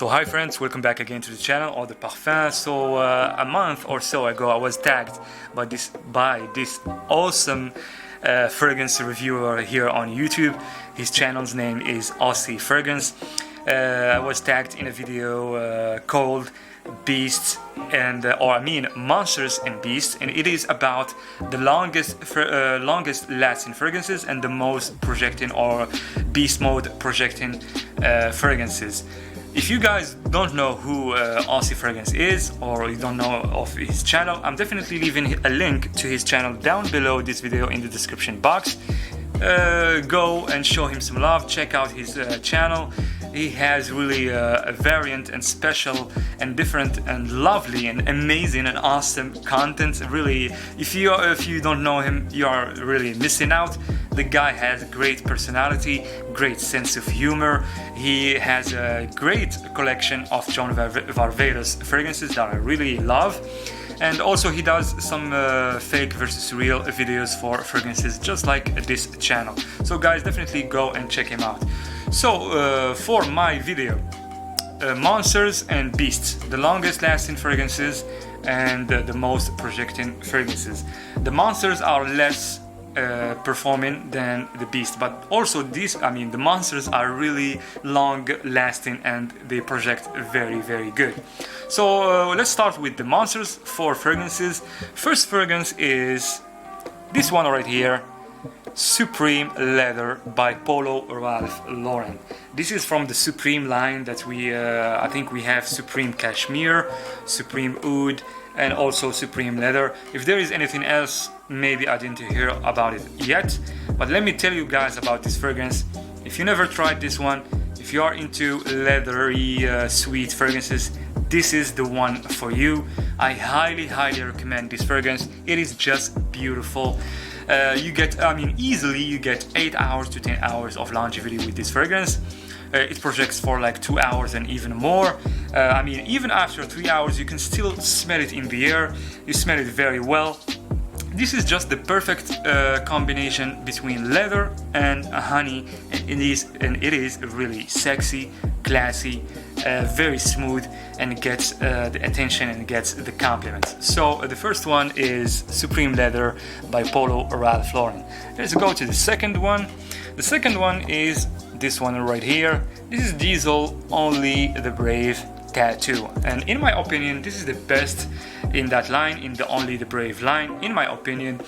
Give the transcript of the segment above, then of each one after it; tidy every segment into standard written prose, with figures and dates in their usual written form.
So hi friends, welcome back again to the channel or the Parfum. So a month or so ago I was tagged by this awesome fragrance reviewer here on YouTube. His channel's name is aussiefragrance. I was tagged in a video called Beasts and Monsters and Beasts, and it is about the longest lasting fragrances and the most projecting or beast mode projecting fragrances. If you guys don't know who aussiefragrance is, or you don't know of his channel, I'm definitely leaving a link to his channel down below this video in the description box. Go and show him some love, check out his channel. He has really a variant and special and different and lovely and amazing and awesome content. Really, if you don't know him, you are really missing out. The guy has great personality, great sense of humor. He has a great collection of John Varvatos fragrances that I really love. And also he does some fake versus real videos for fragrances just like this channel. So guys, definitely go and check him out. So for my video, Monsters and Beasts, the longest lasting fragrances and the most projecting fragrances. The Monsters are less performing than the Beast, but also the Monsters are really long lasting and they project very good. So let's start with the Monsters. 4 fragrances. First fragrance is this one right here, Supreme Leather by Polo Ralph Lauren. This is from the Supreme line that I think we have Supreme Cashmere, Supreme Oud, and also Supreme Leather. If there is anything else, maybe I didn't hear about it yet, but let me tell you guys about this fragrance. If you never tried this one, if you are into leathery sweet fragrances, this is the one for you. I highly recommend this fragrance. It is just beautiful. You get, easily you get 8 hours to 10 hours of longevity with this fragrance. It projects for like 2 hours and even more. Even after 3 hours you can still smell it in the air. You smell it very well. This is just the perfect combination between leather and honey, and it is really sexy, classy, very smooth, and gets the attention and gets the compliments. So the first one is Supreme Leather by Polo Ralph Lauren. Let's go to the second one. The second one is this one right here. This is Diesel Only the Brave Tattoo, and in my opinion this is the best in that line, in the Only the Brave line, in my opinion.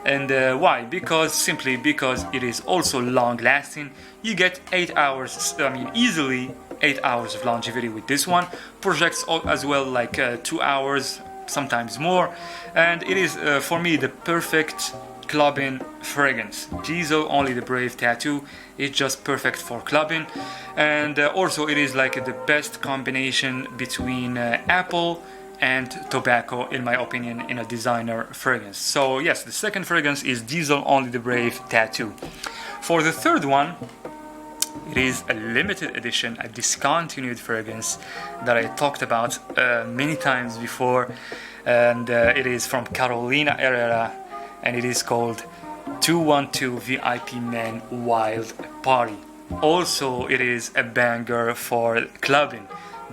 And why? Simply because it is also long lasting. You get 8 hours, easily 8 hours of longevity with this one. Projects as well like 2 hours, sometimes more, and it is for me the perfect clubbing fragrance. Diesel Only the Brave Tattoo is just perfect for clubbing, and also it is like the best combination between apple and tobacco, in my opinion, in a designer fragrance. So yes, the second fragrance is Diesel Only the Brave Tattoo. For the third one, it is a limited edition, a discontinued fragrance that I talked about many times before, and it is from Carolina Herrera, and it is called 212 VIP Men Wild Party. Also, it is a banger for clubbing.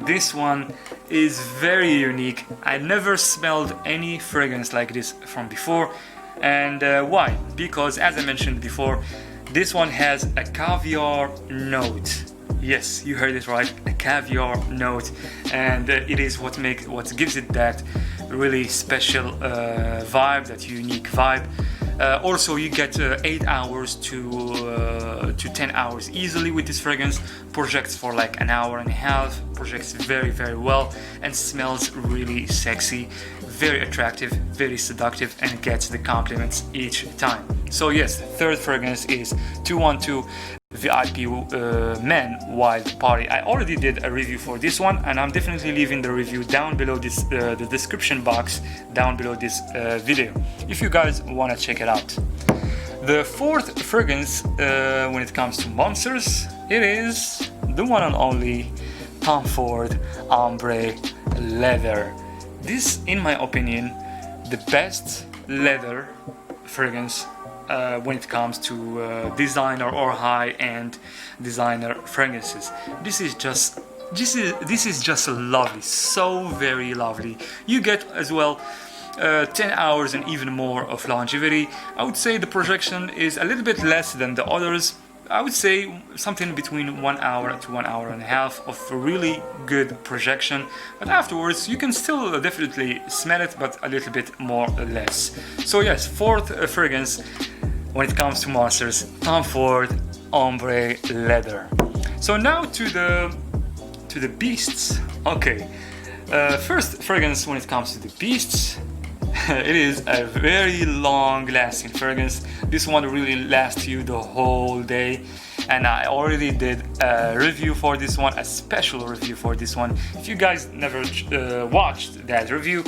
This one is very unique. I never smelled any fragrance like this from before. And why? Because, as I mentioned before, this one has a caviar note. Yes, you heard it right, a caviar note, and it is what gives it that really special vibe, that unique vibe. Also, you get 8 hours to 10 hours easily with this fragrance. Projects for like an hour and a half. Projects very well and smells really sexy, very attractive, very seductive, and gets the compliments each time. So yes, third fragrance is 212 VIP Men Wild Party. I already did a review for this one, and I'm definitely leaving the review down below this the description box down below this video if you guys want to check it out. The fourth fragrance when it comes to Monsters, it is the one and only Tom Ford Ombre Leather. This, in my opinion, the best leather fragrance when it comes to designer or high-end designer fragrances. This is just this is just lovely, so very lovely. You get as well 10 hours and even more of longevity. I would say the projection is a little bit less than the others. I would say something between 1 hour to 1 hour and a half of really good projection, but afterwards you can still definitely smell it, but a little bit more or less. So yes, fourth fragrance when it comes to monsters, Tom Ford Ombre Leather. So now to the beasts. Okay, first fragrance when it comes to the beasts. It is a very long-lasting fragrance. This one really lasts you the whole day, and I already did a review for this one, a special review for this one. If you guys never watched that review,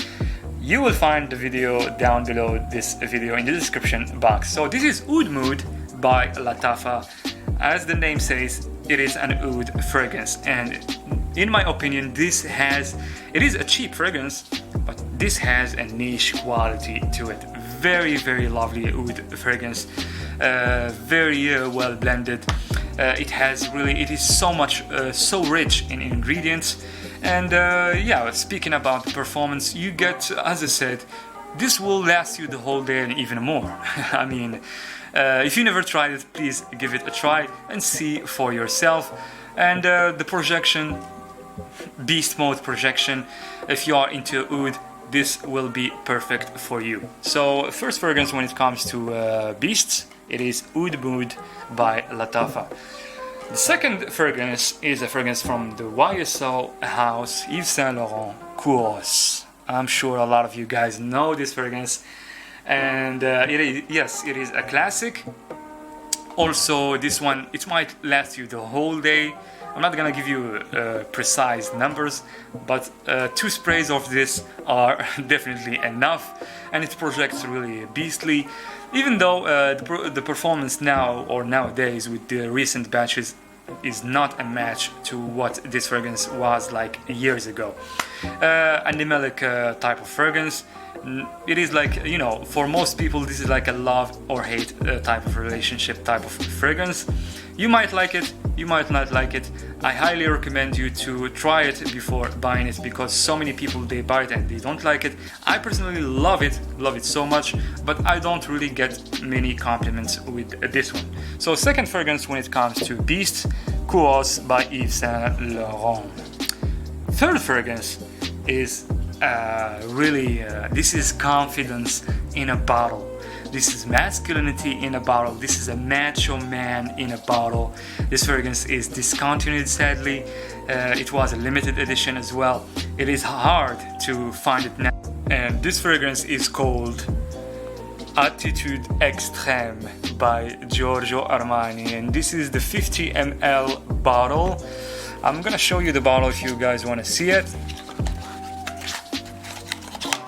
you will find the video down below this video in the description box. So this is Oud Mood by Latifah. As the name says, it is an oud fragrance, and in my opinion, it is a cheap fragrance, but this has a niche quality to it. Very, very lovely oud fragrance, very well blended. It is so rich in ingredients. And yeah, speaking about the performance, you get, as I said, this will last you the whole day and even more. I mean, if you never tried it, please give it a try and see for yourself. And the projection, beast mode projection, if you are into oud, this will be perfect for you. So first fragrance when it comes to beasts, it is Oud Mood by Latifah. The second fragrance is a fragrance from the YSL house, Yves Saint Laurent Couros. I'm sure a lot of you guys know this fragrance, and it is a classic. Also, this one, it might last you the whole day. I'm not gonna give you precise numbers, but 2 sprays of this are definitely enough, and it projects really beastly. Even though the performance now or nowadays with the recent batches is not a match to what this fragrance was like years ago. Animalic type of fragrance. It is like, you know, for most people this is like a love or hate type of relationship type of fragrance. You might like it, you might not like it. I highly recommend you to try it before buying it, because so many people, they buy it and they don't like it. I personally love it so much, but I don't really get many compliments with this one. So second fragrance when it comes to Beast, Couros by Yves Saint Laurent. Third fragrance is this is confidence in a bottle. This is masculinity in a bottle. This is a macho man in a bottle. This fragrance is discontinued, sadly. It was a limited edition as well. It is hard to find it now. And this fragrance is called Attitude Extreme by Giorgio Armani. And this is the 50 ml bottle. I'm gonna show you the bottle if you guys wanna see it.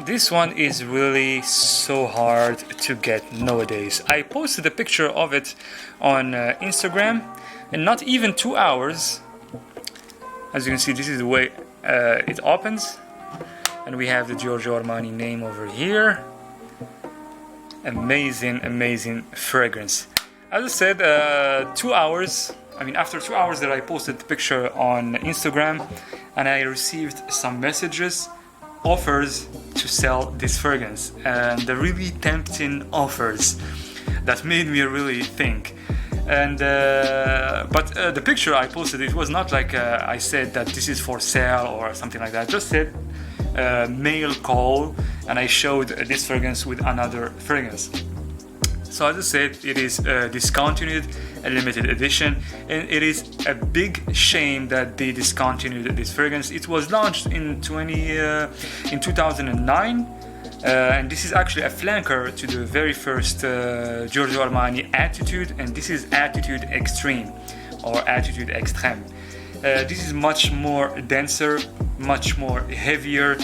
This one is really so hard to get nowadays. I posted a picture of it on Instagram, in not even 2 hours. As you can see, this is the way it opens, and we have the Giorgio Armani name over here. Amazing fragrance. As I said, 2 hours. I mean, after 2 hours that I posted the picture on Instagram, and I received some messages, offers to sell this fragrance, and the really tempting offers that made me really think. And but the picture I posted, it was not like I said that this is for sale or something like that. I just said mail call, and I showed this fragrance with another fragrance. So as I said, it is discontinued, a limited edition, and it is a big shame that they discontinued this fragrance. It was launched in 2009, and this is actually a flanker to the very first Giorgio Armani Attitude, and this is Attitude Extreme or Attitude Extreme. This is much more denser, much more heavier.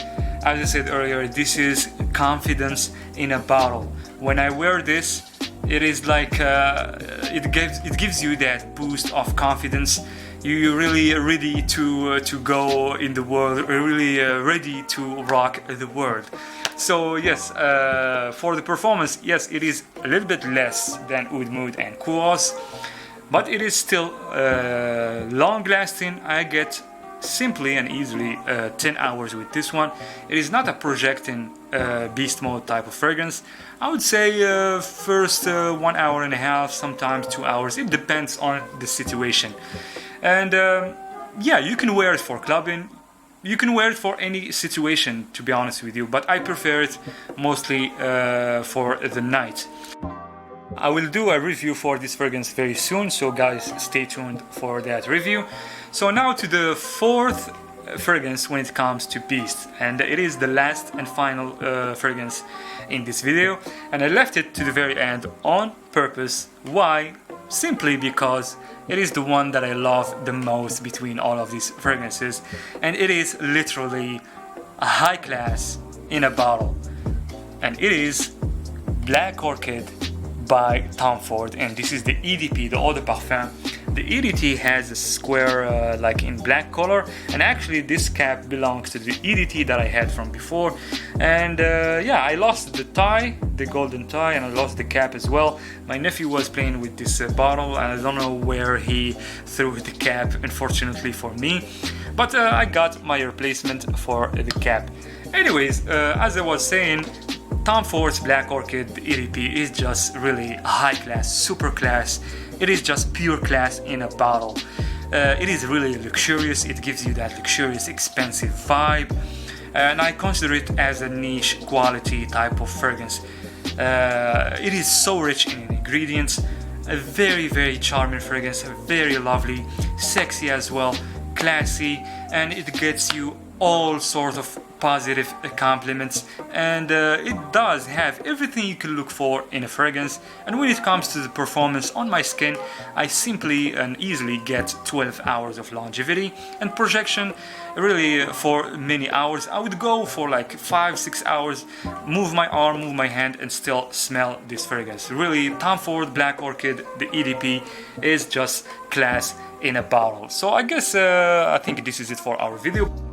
As I said earlier, this is confidence in a bottle. When I wear this, it is like it gives you that boost of confidence. You're really ready to go in the world, really ready to rock the world. So yes, for the performance, yes, it is a little bit less than Oud Mood and Couros, but it is still long lasting. I get simply and easily 10 hours with this one. It is not a projecting beast mode type of fragrance. I would say first 1 hour and a half, sometimes 2 hours. It depends on the situation. And yeah, you can wear it for clubbing. You can wear it for any situation, to be honest with you, but I prefer it mostly for the night. I will do a review for this fragrance very soon, so guys, stay tuned for that review. So now to the fourth fragrance when it comes to Beast, and it is the last and final fragrance in this video, and I left it to the very end on purpose. Why? Simply because it is the one that I love the most between all of these fragrances, and it is literally a high class in a bottle, and it is Black Orchid by Tom Ford, and this is the EDP, the Eau de Parfum. The EDT has a square like in black color, and actually this cap belongs to the EDT that I had from before. And yeah, I lost the tie, the golden tie, and I lost the cap as well. My nephew was playing with this bottle, and I don't know where he threw the cap, unfortunately for me, but I got my replacement for the cap. Anyways, as I was saying, Tom Ford's Black Orchid EDP is just really high class, super class. It is just pure class in a bottle. It is really luxurious. It gives you that luxurious, expensive vibe, and I consider it as a niche quality type of fragrance. It is so rich in ingredients. A very, very charming fragrance, very lovely, sexy as well, classy, and it gets you all sorts of positive compliments, and it does have everything you can look for in a fragrance. And when it comes to the performance on my skin, I simply and easily get 12 hours of longevity, and projection really for many hours. I would go for like 5-6 hours, move my arm, move my hand, and still smell this fragrance. Really, Tom Ford Black Orchid, the EDP, is just class in a bottle. So I guess I think this is it for our video.